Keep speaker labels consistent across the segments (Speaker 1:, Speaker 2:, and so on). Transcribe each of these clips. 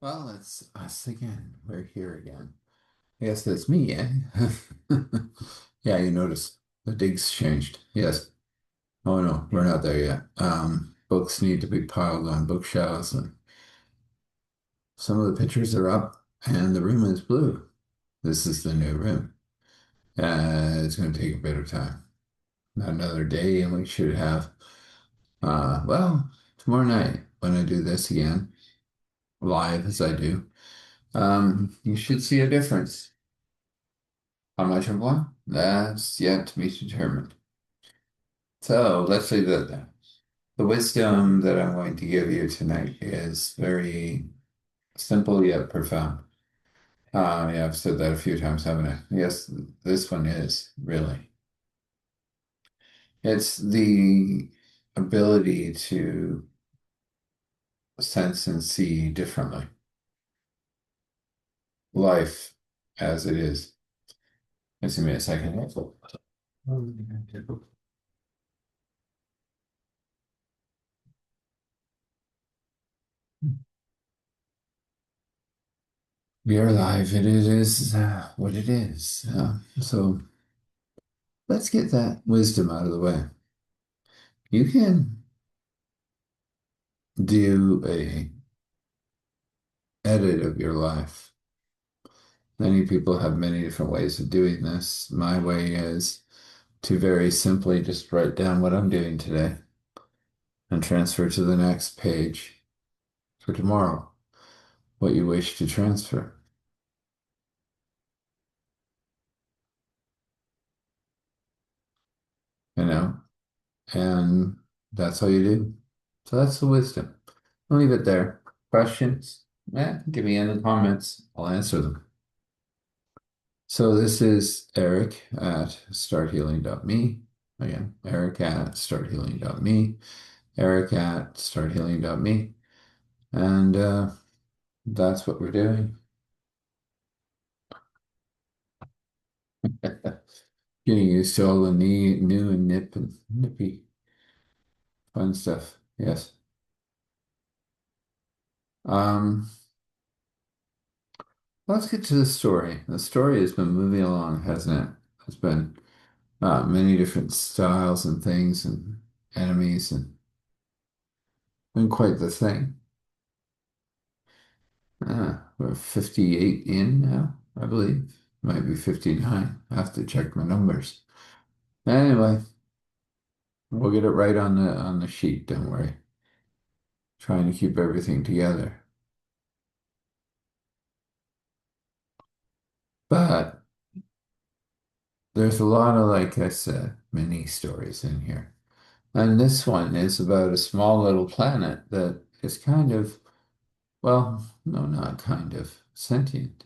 Speaker 1: Well, it's us again. We're here again. Yes, that's me, eh? Yeah, you notice the dig's changed. Yes. Oh no, we're not there yet. Books need to be piled on bookshelves, and some of the pictures are up, and the room is blue. This is the new room. It's going to take a bit of time. Another day, and we should have, well, tomorrow night when I do this again, live as I do, you should see a difference. How much of one? That's yet to be determined. So let's leave that there. The wisdom that I'm going to give you tonight is very simple yet profound. Yeah, I've said that a few times, haven't I? Yes, this one is really. It's the ability to sense and see differently life as it is. Just give me a second. We are alive. It is what it is. So let's get that wisdom out of the way. You can do a edit of your life. Many people have many different ways of doing this. My way is to very simply just write down what I'm doing today and transfer to the next page for tomorrow what you wish to transfer, you know, and that's all you do. So that's the wisdom. I'll leave it there. Questions? Give me in the comments. I'll answer them. So this is Eric at starthealing.me. Again, Eric at starthealing.me. Eric at starthealing.me. And that's what we're doing. Getting used to all the new and nippy fun stuff. Yes. Um, let's get to the story. The story has been moving along, hasn't it? It's been many different styles and things and enemies and been quite the thing. We're 58 in now, I believe. Might be 59. I have to check my numbers. Anyway, we'll get it right on the sheet, don't worry. Trying to keep everything together. But there's a lot of, like I said, mini stories in here. And this one is about a small little planet that is kind of, well, no, not kind of, sentient.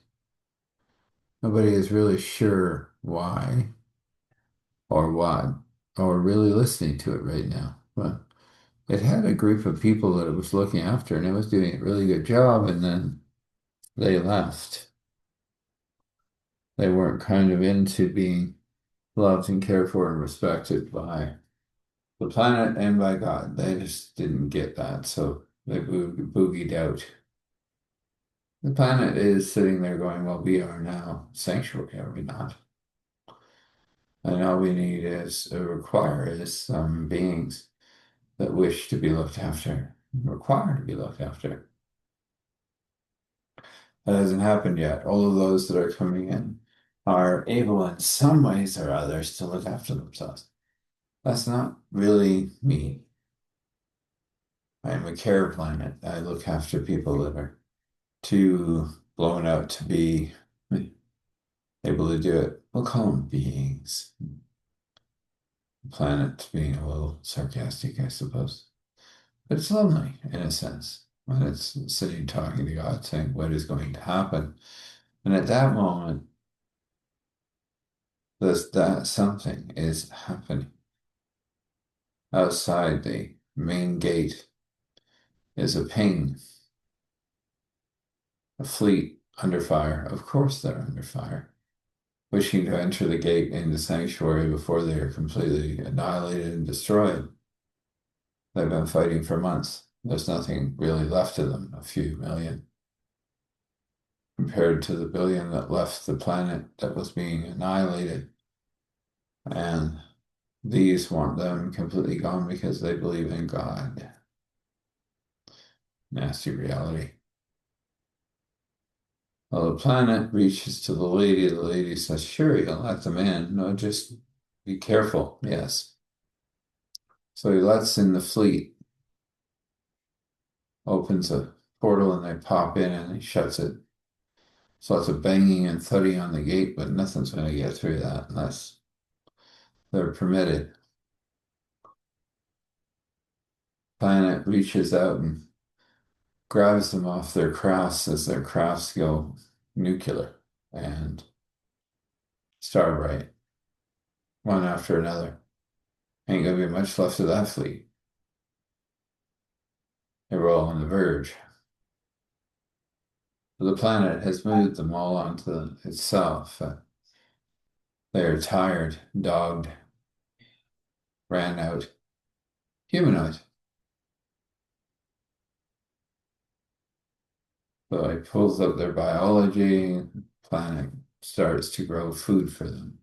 Speaker 1: Nobody is really sure why or what, or really listening to it right now. But it had a group of people that it was looking after, and it was doing a really good job, and then they left. They weren't kind of into being loved and cared for and respected by the planet and by God. They just didn't get that, so they boogied out. The planet is sitting there going, well, we are now sanctuary, are we not? And all we need is require is some beings that wish to be looked after, require to be looked after. That hasn't happened yet. All of those that are coming in are able in some ways or others to look after themselves. That's not really me. I'm a care planet. I look after people that are too blown out to be able to do it. We'll call them beings. Planet being a little sarcastic, I suppose. But it's lonely in a sense when it's sitting talking to God saying what is going to happen. And at that moment, that something is happening. Outside the main gate is a ping, a fleet under fire. Of course they're under fire, wishing to enter the gate in the sanctuary before they are completely annihilated and destroyed. They've been fighting for months. There's nothing really left of them, a few million. compared to the billion that left the planet that was being annihilated. And these want them completely gone because they believe in God. Nasty reality. Well, the planet reaches to the lady. The lady says, sure, you'll let them in. No, just be careful. Yes. So he lets in the fleet, opens a portal, and they pop in and he shuts it. So lots of banging and thudding on the gate, but nothing's going to get through that unless they're permitted. Planet reaches out and grabs them off their crafts as their crafts go nuclear and start right, one after another. Ain't gonna be much left of that fleet. They were all on the verge. The planet has moved them all onto itself. They are tired, dogged, ran out, humanoid. So it pulls up their biology, planet starts to grow food for them,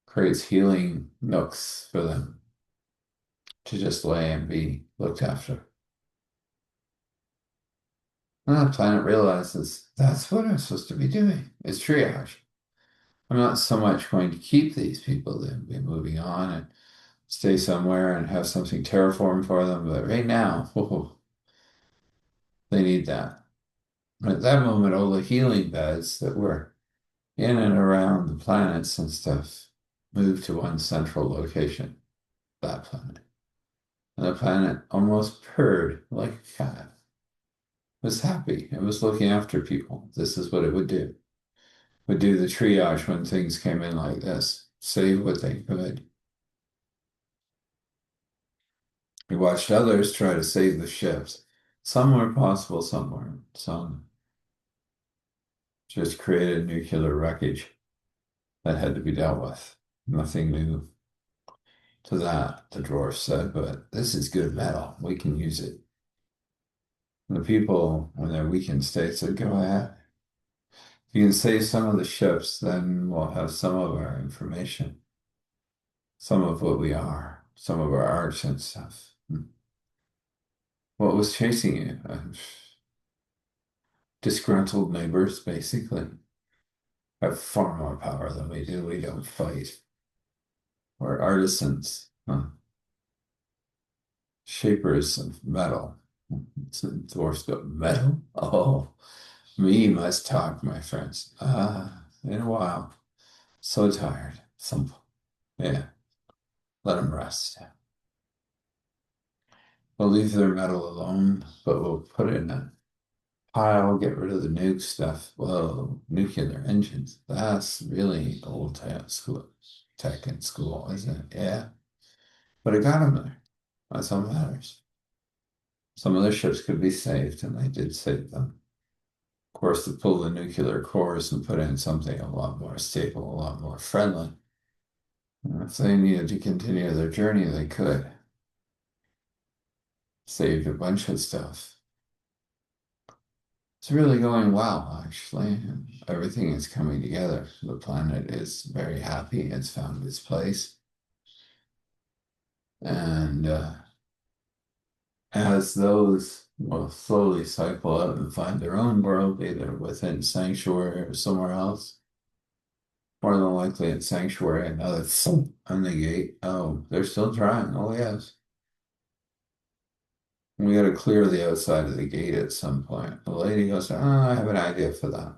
Speaker 1: creates healing nooks for them to just lay and be looked after. And the planet realizes that's what I'm supposed to be doing. It's triage. I'm not so much going to keep these people, then be moving on and stay somewhere and have something terraform for them. But right now, oh, they need that. At that moment, all the healing beds that were in and around the planets and stuff moved to one central location, that planet. And the planet almost purred like a cat. It was happy. It was looking after people. This is what it would do. Would do the triage when things came in like this, save what they could. We watched others try to save the ships. Some were possible, some weren't. Some just created nuclear wreckage that had to be dealt with. Nothing new to that, the dwarf said, but this is good metal. We can use it. And the people, when they're weakened states, said, go ahead. If you can save some of the ships, then we'll have some of our information, some of what we are, some of our arts and stuff. What was chasing you? Disgruntled neighbors, basically, have far more power than we do. We don't fight. We're artisans, shapers of metal. Dwarfs go, metal? Oh, me must talk, my friends. In a while. So tired. Some, yeah, let them rest. We'll leave their metal alone, but we'll put it in a pile, get rid of the nuke stuff. Whoa, nuclear engines. That's really old tech in school, isn't it? Yeah. But it got them there. That's all that matters. Some of the ships could be saved, and they did save them. Of course, to pull the nuclear cores and put in something a lot more stable, a lot more friendly. And if they needed to continue their journey, they could. Saved a bunch of stuff. It's really going well, actually. Everything is coming together. The planet is very happy. It's found its place. And as those will slowly cycle out and find their own world, either within Sanctuary or somewhere else, more than likely at Sanctuary, another thump on the gate. Oh, they're still trying. Oh, yes. We got to clear the outside of the gate at some point. The lady goes, oh, I have an idea for that.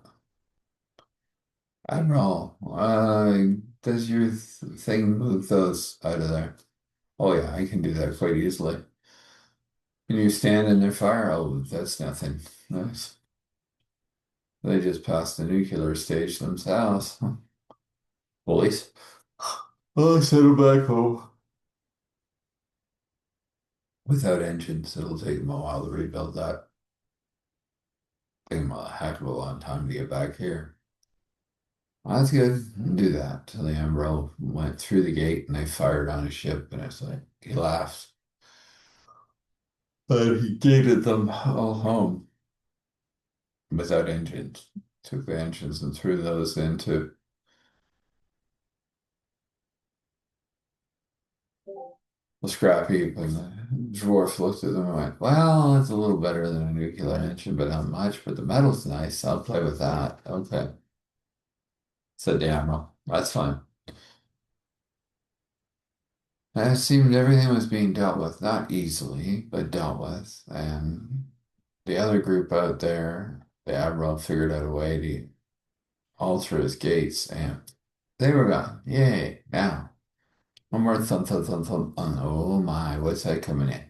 Speaker 1: Admiral, does your thing move those out of there? Oh yeah, I can do that quite easily. Can you stand in their fire? Oh, that's nothing. Nice. They just passed the nuclear stage themselves. Bullies. Oh, send them back home. Without engines, it'll take them a while to rebuild that. Take them a heck of a long time to get back here. Well, that's good. Do that. So the Emerald went through the gate and they fired on a ship, and it's like he laughed. But he gated them all home. without engines. Took the engines and threw those into the scrap heap. And the dwarf looked at them and went, "Well, it's a little better than a nuclear engine, but not much. But the metal's nice. I'll play with that." Okay, said the admiral. That's fine. And it seemed everything was being dealt with, not easily, but dealt with. And the other group out there, the admiral figured out a way to alter his gates, and they were gone. Yay! Now, one more thump, thump, thump, thump. Oh my, what's that coming in?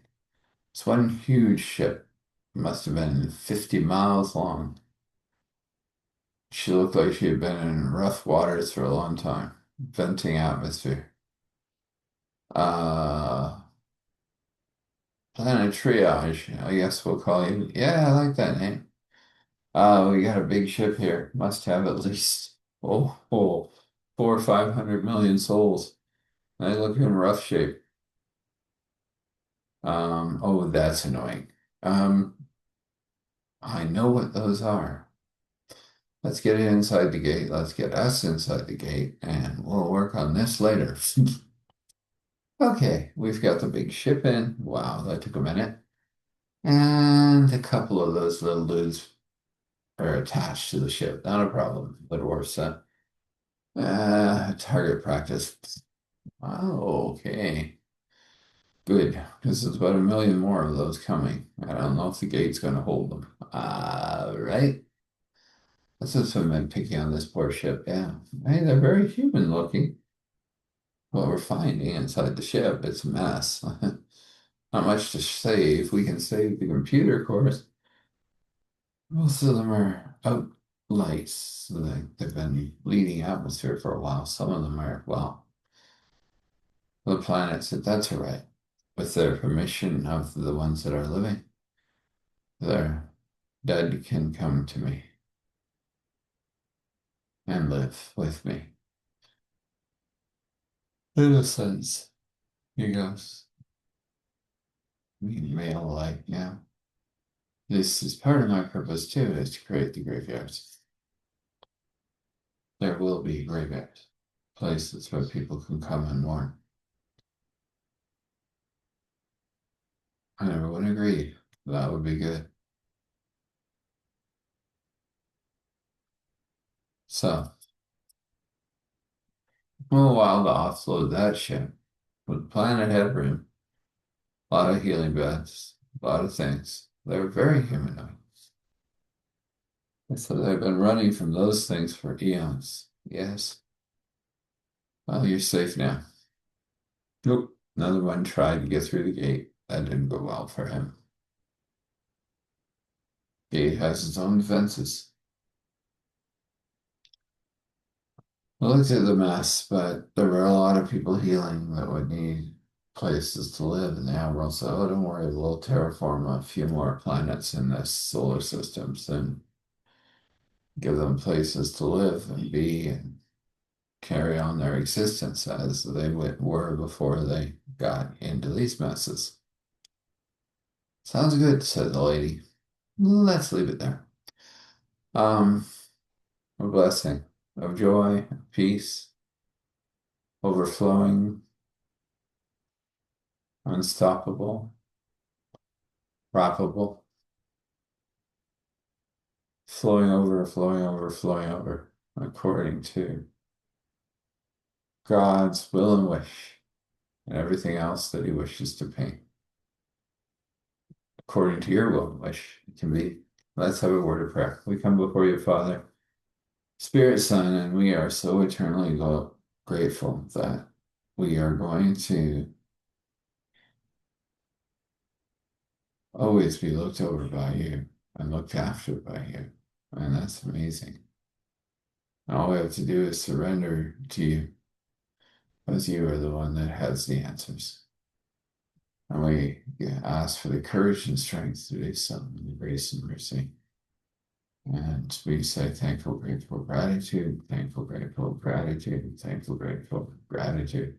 Speaker 1: It's one huge ship. Must have been 50 miles long. She looked like she had been in rough waters for a long time, venting atmosphere. Uh, Planet Triage, I guess we'll call you. Yeah, I like that name. We got a big ship here. Must have at least, four or 500 million souls. They look in rough shape. Oh, that's annoying. Um, I know what those are. Let's get it inside the gate. Let's get us inside the gate, and we'll work on this later. Okay, we've got the big ship in. Wow, that took a minute. And a couple of those little dudes are attached to the ship. Not a problem. The dwarf said. Target practice. Oh, okay. Good, because there's about 1 million more of those coming. I don't know if the gate's going to hold them. Right. That's just what I'm picking on this poor ship. Yeah. Hey, they're very human looking. What we're finding inside the ship, it's a mess. Not much to save. We can save the computer cores. Most of them are out lights. So they've been leading atmosphere for a while. Some of them are, well, the planet said that's all right. With their permission of the ones that are living, their dead can come to me and live with me. Innocence. He goes, male like, yeah. This is part of my purpose too, is to create the graveyards. There will be graveyards, places where people can come and mourn. And everyone agreed that would be good. So, well, while to offload that ship, with Planet Headroom, a lot of healing beds, a lot of things. They're very humanoid. So they've been running from those things for eons. Yes. Well, you're safe now. Nope. Another one tried to get through the gate. That didn't go well for him. Gate has its own defenses. I looked at the mess, but there were a lot of people healing that would need places to live in the Admiral. So oh, don't worry, we'll terraform a few more planets in this solar system, and give them places to live and be and carry on their existence as they were before they got into these messes. Sounds good, said the lady. Let's leave it there. Um, a blessing of joy, peace, overflowing, unstoppable, rockable, flowing over, flowing over, according to God's will and wish, and everything else that He wishes to paint. According to your will and wish, it can be. Let's have a word of prayer. We come before you, Father, Spirit, Son, and we are so eternally grateful that we are going to always be looked over by you and looked after by you. And that's amazing. And all we have to do is surrender to you, as you are the one that has the answers. And we ask for the courage and strength to do so, and the grace and mercy. And we say thankful, grateful, gratitude, thankful, grateful, gratitude, thankful, grateful, gratitude.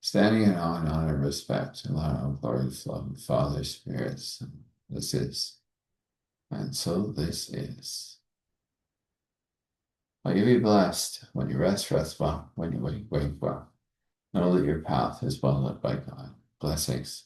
Speaker 1: Standing in awe and honor, respect, and love, glory, love, Father, spirits. This is And so this is. May you be blessed when you rest, rest well. When you wake, wake well. Know that your path is well lit by God. Blessings.